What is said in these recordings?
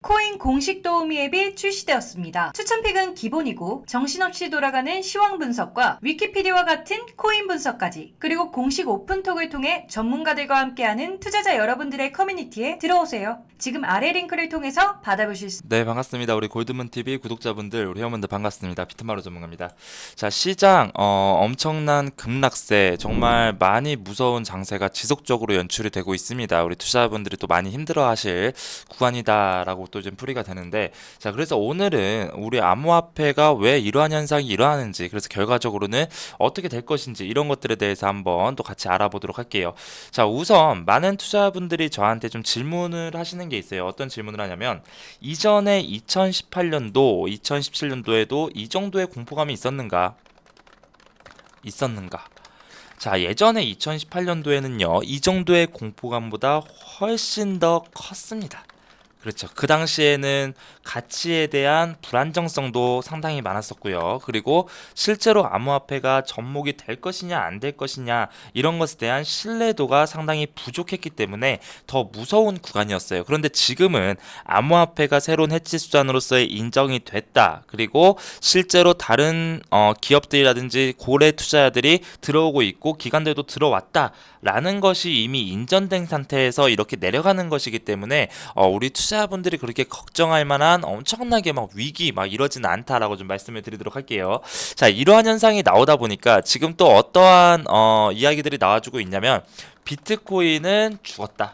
코인 공식 도우미 앱이 출시되었습니다. 추천픽은 기본이고 정신없이 돌아가는 시황 분석과 위키피디아와 같은 코인 분석까지, 그리고 공식 오픈톡을 통해 전문가들과 함께하는 투자자 여러분들의 커뮤니티에 들어오세요. 지금 아래 링크를 통해서 받아보실 수 네, 반갑습니다. 우리 골드문TV 구독자분들, 우리 회원분들 반갑습니다. 비트마루 전문가입니다. 자, 시장 엄청난 급락세, 정말 많이 무서운 장세가 지속적으로 연출이 되고 있습니다. 우리 투자자분들이 또 많이 힘들어하실 구간이다라고 또 좀 풀이가 되는데, 자, 그래서 오늘은 우리 암호화폐가 왜 이러한 현상이 일어나는지, 그래서 결과적으로는 어떻게 될 것인지, 이런 것들에 대해서 한번 또 같이 알아보도록 할게요. 자, 우선 많은 투자자분들이 저한테 좀 질문을 하시는 게 있어요. 어떤 질문을 하냐면, 이전에 2018년도, 2017년도에도 이 정도의 공포감이 있었는가? 있었는가? 자, 예전에 2018년도에는요, 이 정도의 공포감보다 훨씬 더 컸습니다. 그렇죠. 그 당시에는 가치에 대한 불안정성도 상당히 많았었고요. 그리고 실제로 암호화폐가 접목이 될 것이냐 안 될 것이냐, 이런 것에 대한 신뢰도가 상당히 부족했기 때문에 더 무서운 구간이었어요. 그런데 지금은 암호화폐가 새로운 해치 수단으로서의 인정이 됐다. 그리고 실제로 다른 기업들이라든지 고래 투자자들이 들어오고 있고 기관들도 들어왔다 라는 것이 이미 인정된 상태에서 이렇게 내려가는 것이기 때문에 우리 투자분들이 그렇게 걱정할 만한 엄청나게 막 위기 막 이러진 않다라고 좀 말씀을 드리도록 할게요. 자, 이러한 현상이 나오다 보니까 지금 또 어떠한 이야기들이 나와주고 있냐면, 비트코인은 죽었다,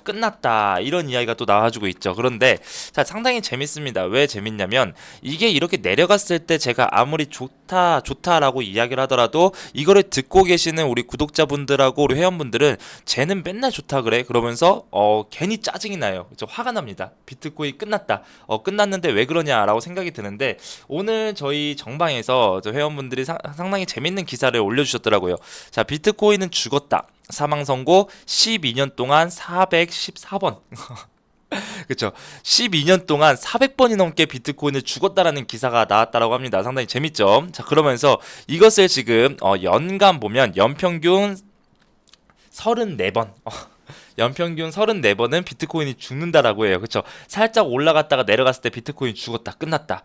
끝났다, 이런 이야기가 또 나와주고 있죠. 그런데 자, 상당히 재밌습니다. 왜 재밌냐면, 이게 이렇게 내려갔을 때 제가 아무리 좋다라고 이야기를 하더라도 이거를 듣고 계시는 우리 구독자분들하고 우리 회원분들은 쟤는 맨날 좋다 그래 그러면서 괜히 짜증이 나요. 그렇죠? 화가 납니다. 비트코인 끝났다, 끝났는데 왜 그러냐라고 생각이 드는데, 오늘 저희 정방에서 저 회원분들이 상당히 재밌는 기사를 올려주셨더라고요. 자, 비트코인은 죽었다, 사망 선고 12년 동안 414번. 그쵸. 12년 동안 400번이 넘게 비트코인을 죽었다라는 기사가 나왔다라고 합니다. 상당히 재밌죠. 자, 그러면서 이것을 지금 연간 보면 연평균 34번. 연평균 34번은 비트코인이 죽는다라고 해요. 그쵸. 살짝 올라갔다가 내려갔을 때 비트코인 죽었다, 끝났다.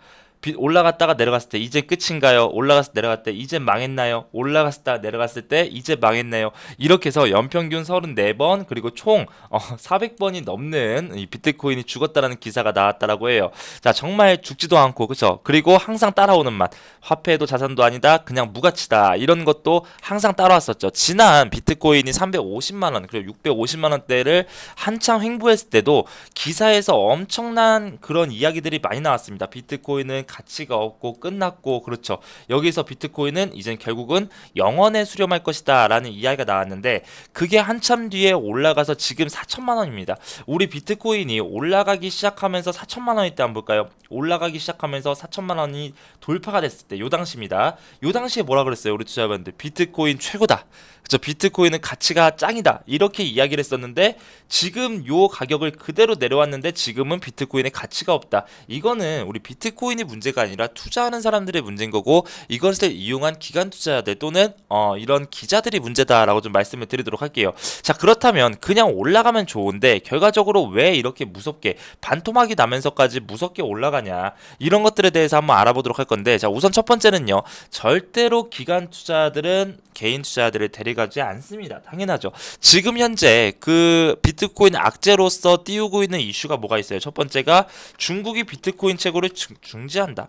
올라갔다가 내려갔을 때 이제 끝인가요? 올라갔을 때 내려갔을 때 이제 망했나요? 올라갔다 내려갔을 때 이제 망했나요? 이렇게 해서 연평균 34번, 그리고 총 400번이 넘는 이 비트코인이 죽었다라는 기사가 나왔다라고 해요. 자, 정말 죽지도 않고, 그쵸? 그리고 항상 따라오는 맛. 화폐도 자산도 아니다, 그냥 무가치다, 이런 것도 항상 따라왔었죠. 지난 비트코인이 350만원 그리고 650만원대를 한창 횡보했을 때도 기사에서 엄청난 그런 이야기들이 많이 나왔습니다. 비트코인은 가치가 없고 끝났고, 그렇죠. 여기서 비트코인은 이젠 결국은 영원에 수렴할 것이다 라는 이야기가 나왔는데, 그게 한참 뒤에 올라가서 지금 4천만 원입니다. 우리 비트코인이 올라가기 시작하면서 4천만 원일 때 한번 볼까요? 올라가기 시작하면서 4천만 원이 돌파가 됐을 때, 요 당시입니다. 요 당시에 뭐라 그랬어요? 우리 투자자분들, 비트코인 최고다, 그쵸, 비트코인은 가치가 짱이다, 이렇게 이야기를 했었는데, 지금 요 가격을 그대로 내려왔는데 지금은 비트코인의 가치가 없다. 이거는 우리 비트코인이 문제가 아니라 투자하는 사람들의 문제인 거고, 이것을 이용한 기관 투자자들 또는 이런 기자들이 문제다라고 좀 말씀을 드리도록 할게요. 자, 그렇다면 그냥 올라가면 좋은데 결과적으로 왜 이렇게 무섭게 반토막이 나면서까지 무섭게 올라가냐, 이런 것들에 대해서 한번 알아보도록 할 건데, 자, 우선 첫 번째는요, 절대로 기관 투자들은 개인 투자들을 데려가지 않습니다. 당연하죠. 지금 현재 그 비트코인 악재로서 띄우고 있는 이슈가 뭐가 있어요? 첫 번째가 중국이 비트코인 채굴을 중지한다,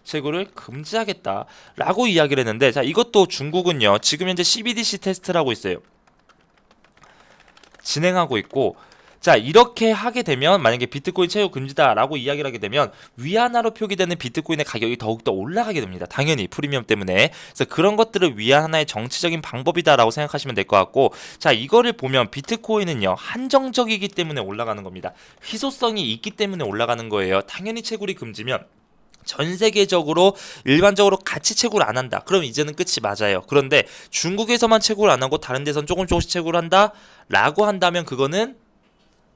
채굴을 금지하겠다라고 이야기를 했는데, 자, 이것도 중국은요, 지금 현재 CBDC 테스트라고 있어요. 진행하고 있고, 자, 이렇게 하게 되면, 만약에 비트코인 채굴 금지다라고 이야기를 하게 되면 위안화로 표기되는 비트코인의 가격이 더욱더 올라가게 됩니다. 당연히 프리미엄 때문에. 그래서 그런 것들을 위한 하나의 정치적인 방법이다라고 생각하시면 될 것 같고, 자, 이거를 보면 비트코인은요, 한정적이기 때문에 올라가는 겁니다. 희소성이 있기 때문에 올라가는 거예요. 당연히 채굴이 금지면 전 세계적으로 일반적으로 같이 채굴 안 한다, 그럼 이제는 끝이 맞아요. 그런데 중국에서만 채굴 안 하고 다른 데선 조금씩 채굴 한다 라고 한다면, 그거는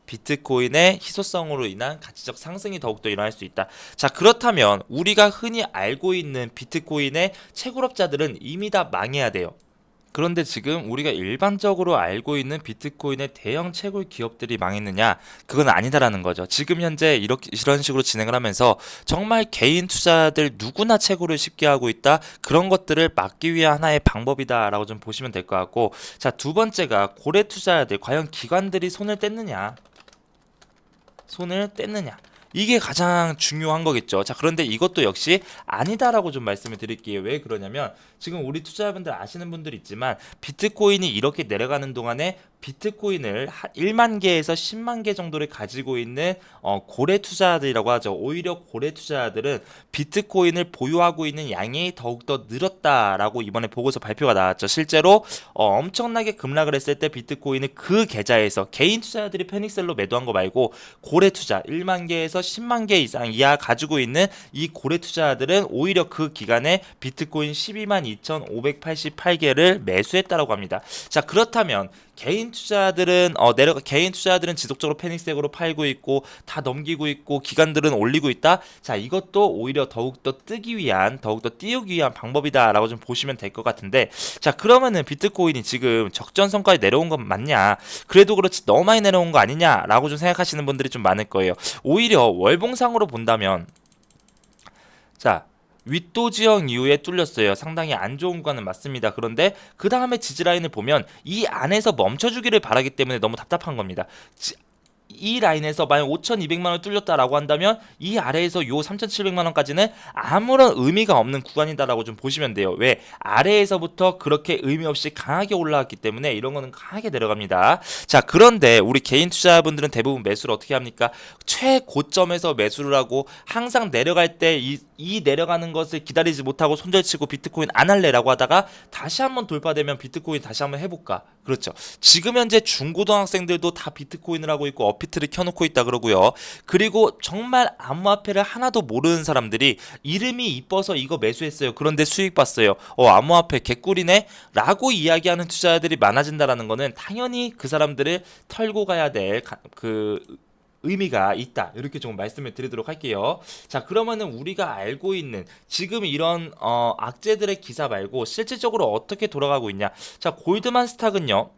비트코인의 희소성으로 인한 가치적 상승이 더욱더 일어날 수 있다. 자, 그렇다면 우리가 흔히 알고 있는 비트코인의 채굴업자들은 이미 다 망해야 돼요. 그런데 지금 우리가 일반적으로 알고 있는 비트코인의 대형 채굴 기업들이 망했느냐? 그건 아니다라는 거죠. 지금 현재 이런 식으로 진행을 하면서 정말 개인 투자들 누구나 채굴을 쉽게 하고 있다. 그런 것들을 막기 위한 하나의 방법이다라고 좀 보시면 될 것 같고, 자, 두 번째가 고래 투자자들, 과연 기관들이 손을 뗐느냐? 손을 뗐느냐? 이게 가장 중요한 거겠죠. 자, 그런데 이것도 역시 아니다라고 좀 말씀을 드릴게요. 왜 그러냐면 지금 우리 투자자분들 아시는 분들 있지만 비트코인이 이렇게 내려가는 동안에 비트코인을 1만 개에서 10만 개 정도를 가지고 있는 고래 투자자들이라고 하죠. 오히려 고래 투자자들은 비트코인을 보유하고 있는 양이 더욱더 늘었다라고 이번에 보고서 발표가 나왔죠. 실제로 엄청나게 급락을 했을 때 비트코인을 그 계좌에서 개인 투자자들이 패닉셀로 매도한 거 말고 고래 투자 1만 개에서 10만 개 이상 이하 가지고 있는 이 고래 투자자들은 오히려 그 기간에 비트코인 12만 2,588개를 매수했다라고 합니다. 자, 그렇다면 개인 투자들은 개인 투자들은 지속적으로 패닉색으로 팔고 있고 다 넘기고 있고 기관들은 올리고 있다. 자, 이것도 오히려 더욱더 뜨기 위한, 더욱더 띄우기 위한 방법이다라고 좀 보시면 될 것 같은데, 자, 그러면은 비트코인이 지금 적전선까지 내려온 건 맞냐? 그래도 그렇지 너무 많이 내려온 거 아니냐라고 좀 생각하시는 분들이 좀 많을 거예요. 오히려 월봉상으로 본다면, 자, 윗도 지형 이후에 뚫렸어요. 상당히 안 좋은 구간은 맞습니다. 그런데 그 다음에 지지라인을 보면 이 안에서 멈춰주기를 바라기 때문에 너무 답답한 겁니다. 이 라인에서 만약 5,200만 원 뚫렸다라고 한다면 이 아래에서 요 3,700만 원까지는 아무런 의미가 없는 구간이다라고 좀 보시면 돼요. 왜? 아래에서부터 그렇게 의미 없이 강하게 올라왔기 때문에 이런 거는 강하게 내려갑니다. 자, 그런데 우리 개인 투자분들은 대부분 매수를 어떻게 합니까? 최고점에서 매수를 하고 항상 내려갈 때 이 내려가는 것을 기다리지 못하고 손절치고 비트코인 안 할래라고 하다가 다시 한번 돌파되면 비트코인 다시 한번 해볼까? 그렇죠. 지금 현재 중고등학생들도 다 비트코인을 하고 있고 업비트를 켜놓고 있다 그러고요. 그리고 정말 암호화폐를 하나도 모르는 사람들이 이름이 이뻐서 이거 매수했어요. 그런데 수익 봤어요. 암호화폐 개꿀이네? 라고 이야기하는 투자자들이 많아진다라는 거는 당연히 그 사람들을 털고 가야 될 의미가 있다. 이렇게 좀 말씀을 드리도록 할게요. 자, 그러면은 우리가 알고 있는 지금 이런 악재들의 기사 말고 실질적으로 어떻게 돌아가고 있냐? 자, 골드만스탁은요.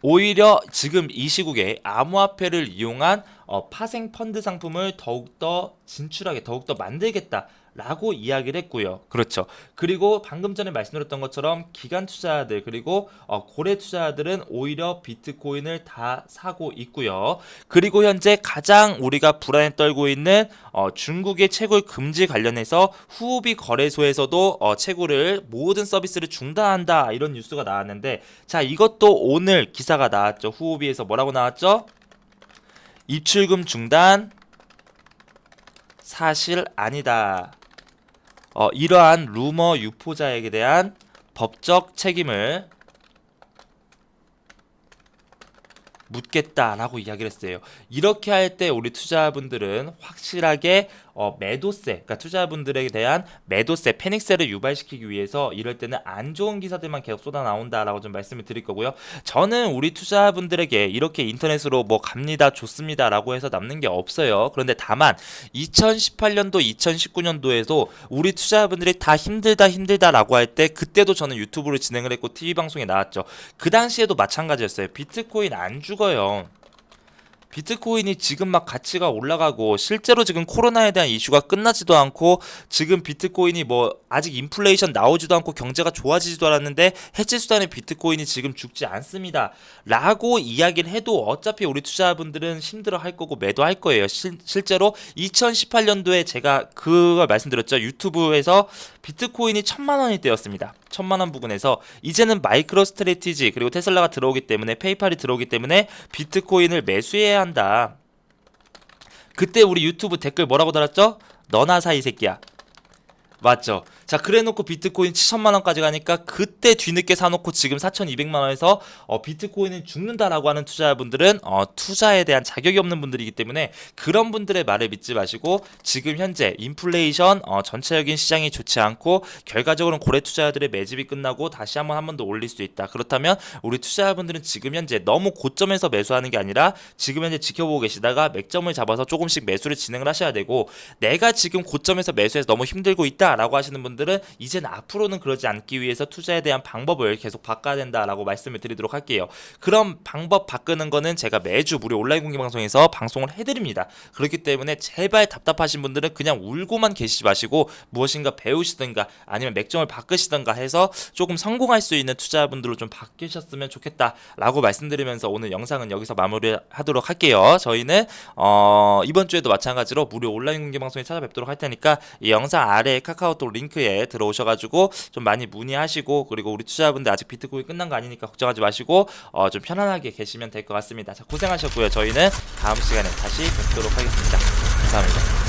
오히려 지금 이 시국에 암호화폐를 이용한 파생 펀드 상품을 더욱더 진출하게, 더욱더 만들겠다라고 이야기를 했고요. 그렇죠. 그리고 방금 전에 말씀드렸던 것처럼 기관 투자자들 그리고 고래 투자자들은 오히려 비트코인을 다 사고 있고요. 그리고 현재 가장 우리가 불안에 떨고 있는 중국의 채굴 금지 관련해서 후오비 거래소에서도 채굴을 모든 서비스를 중단한다 이런 뉴스가 나왔는데, 자, 이것도 오늘 기사가 나왔죠. 후오비에서 뭐라고 나왔죠? 입출금 중단 사실 아니다. 이러한 루머 유포자에게 대한 법적 책임을 묻겠다라고 이야기를 했어요. 이렇게 할 때 우리 투자분들은 확실하게 매도세, 그러니까 투자분들에 대한 매도세, 패닉세를 유발시키기 위해서 이럴 때는 안 좋은 기사들만 계속 쏟아 나온다라고 좀 말씀을 드릴 거고요. 저는 우리 투자분들에게 이렇게 인터넷으로 뭐 갑니다, 좋습니다라고 해서 남는 게 없어요. 그런데 다만 2018년도, 2019년도에도 우리 투자분들이 다 힘들다라고 할 때 그때도 저는 유튜브를 진행을 했고 TV 방송에 나왔죠. 그 당시에도 마찬가지였어요. 비트코인 안 죽어요. 비트코인이 지금 막 가치가 올라가고 실제로 지금 코로나에 대한 이슈가 끝나지도 않고 지금 비트코인이 뭐 아직 인플레이션 나오지도 않고 경제가 좋아지지도 않았는데 해지 수단의 비트코인이 지금 죽지 않습니다 라고 이야기를 해도 어차피 우리 투자분들은 힘들어 할 거고 매도할 거예요. 실제로 2018년도에 제가 그걸 말씀드렸죠. 유튜브에서 비트코인이 1,000만 원이 되었습니다. 1,000만 원 부근에서 이제는 마이크로 스트래티지 그리고 테슬라가 들어오기 때문에 페이팔이 들어오기 때문에 비트코인을 매수해야 한다. 그때 우리 유튜브 댓글 뭐라고 달았죠? 너나 사 이 새끼야. 맞죠? 자, 그래놓고 비트코인 7천만 원까지 가니까 그때 뒤늦게 사놓고 지금 4,200만 원에서 비트코인은 죽는다라고 하는 투자자분들은 투자에 대한 자격이 없는 분들이기 때문에 그런 분들의 말을 믿지 마시고 지금 현재 인플레이션 전체적인 시장이 좋지 않고 결과적으로는 고래 투자자들의 매집이 끝나고 다시 한 번 더 올릴 수 있다. 그렇다면 우리 투자자분들은 지금 현재 너무 고점에서 매수하는 게 아니라 지금 현재 지켜보고 계시다가 맥점을 잡아서 조금씩 매수를 진행을 하셔야 되고, 내가 지금 고점에서 매수해서 너무 힘들고 있다라고 하시는 분들 분들은 이제는 앞으로는 그러지 않기 위해서 투자에 대한 방법을 계속 바꿔야 된다라고 말씀을 드리도록 할게요. 그럼 방법 바꾸는 거는 제가 매주 무료 온라인 공개 방송에서 방송을 해드립니다. 그렇기 때문에 제발 답답하신 분들은 그냥 울고만 계시지 마시고 무엇인가 배우시든가 아니면 맥점을 바꾸시든가 해서 조금 성공할 수 있는 투자분들로 좀 바뀌셨으면 좋겠다라고 말씀드리면서 오늘 영상은 여기서 마무리하도록 할게요. 저희는 이번 주에도 마찬가지로 무료 온라인 공개 방송에 찾아뵙도록 할 테니까 이 영상 아래 카카오톡 링크에 들어오셔가지고 좀 많이 문의하시고, 그리고 우리 투자자분들 아직 비트코인 끝난 거 아니니까 걱정하지 마시고 좀 편안하게 계시면 될 것 같습니다. 자, 고생하셨고요. 저희는 다음 시간에 다시 뵙도록 하겠습니다. 감사합니다.